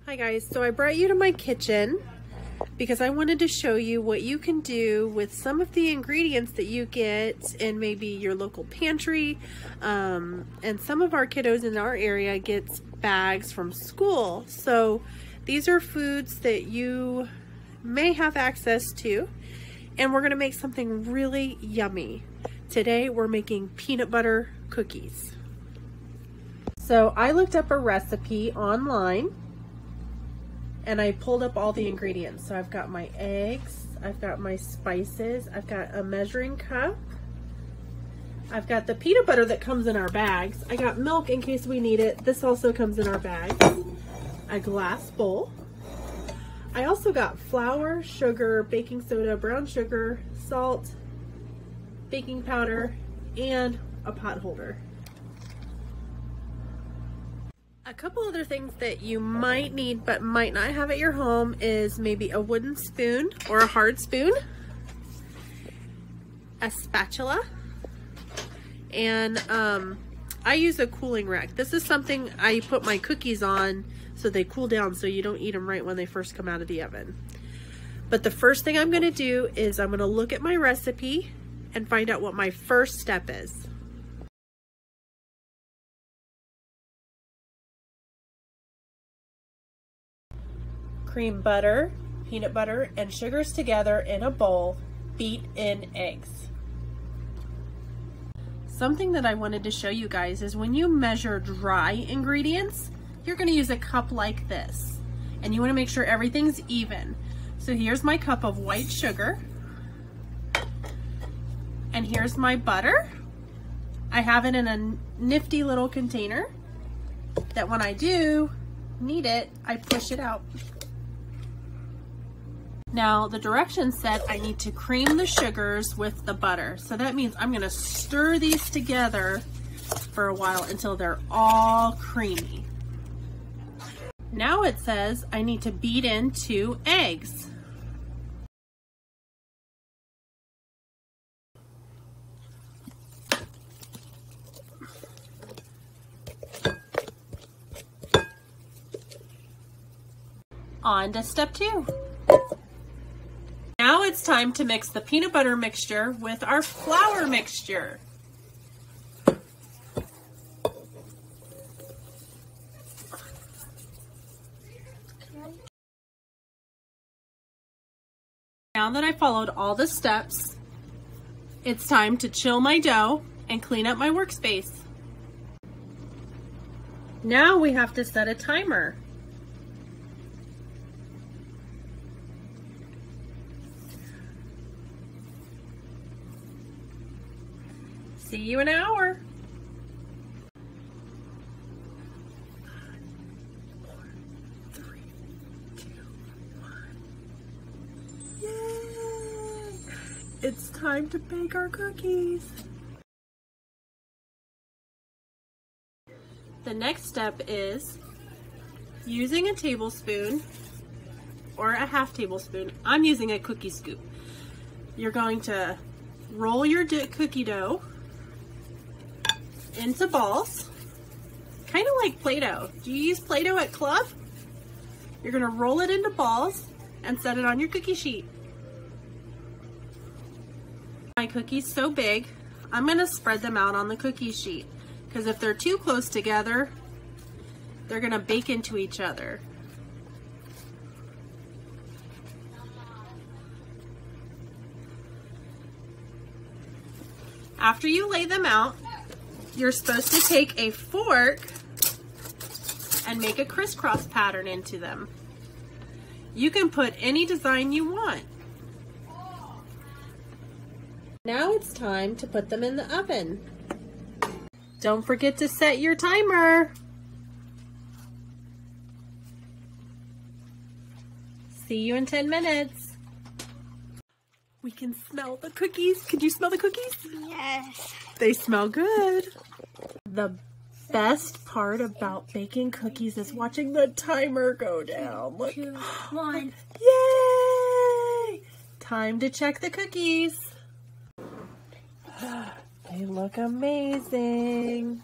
Hi guys, so I brought you to my kitchen because I wanted to show you what you can do with some of the ingredients that you get in maybe your local pantry. And some of our kiddos in our area gets bags from school. So these are foods that you may have access to, and we're gonna make something really yummy. Today we're making peanut butter cookies. So I looked up a recipe online and I pulled up all the ingredients. So I've got my eggs, I've got my spices, I've got a measuring cup, I've got the peanut butter that comes in our bags, I got milk in case we need it. This also comes in our bags. A glass bowl. I also got flour, sugar, baking soda, brown sugar, salt, baking powder, and a pot holder. A couple other things that you might need but might not have at your home is maybe a wooden spoon or a hard spoon, a spatula, and I use a cooling rack. This is something I put my cookies on so they cool down so you don't eat them right when they first come out of the oven. But the first thing I'm gonna do is I'm gonna look at my recipe and find out what my first step is. Cream butter, peanut butter, and sugars together in a bowl. Beat in eggs. Something that I wanted to show you guys is when you measure dry ingredients, you're going to use a cup like this. And you want to make sure everything's even. So here's my cup of white sugar. And here's my butter. I have it in a nifty little container that when I do need it, I push it out. Now the directions said I need to cream the sugars with the butter. So that means I'm gonna stir these together for a while until they're all creamy. Now it says I need to beat in 2 eggs. On to step 2. Now it's time to mix the peanut butter mixture with our flour mixture. Now that I followed all the steps, it's time to chill my dough and clean up my workspace. Now we have to set a timer. See you in an hour. 5, 4, 3, 2, 1. Yay! It's time to bake our cookies. The next step is using a tablespoon or a half tablespoon. I'm using a cookie scoop. You're going to roll your cookie dough into balls, kind of like Play-Doh. Do you use Play-Doh at club? You're gonna roll it into balls and set it on your cookie sheet. My cookie's so big, I'm gonna spread them out on the cookie sheet because if they're too close together, they're gonna bake into each other. After you lay them out, you're supposed to take a fork and make a crisscross pattern into them. You can put any design you want. Now it's time to put them in the oven. Don't forget to set your timer. See you in 10 minutes. We can smell the cookies. Can you smell the cookies? Yes. They smell good. The best part about baking cookies is watching the timer go down. Look. 2, 1. Yay! Time to check the cookies. They look amazing.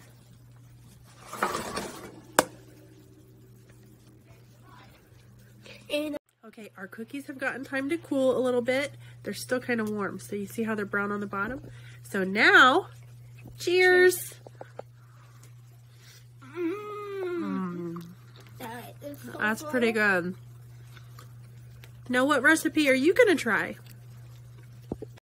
Okay, our cookies have gotten time to cool a little bit. They're still kind of warm, so you see how they're brown on the bottom? So now, cheers! That's pretty good. Now what recipe are you going to try?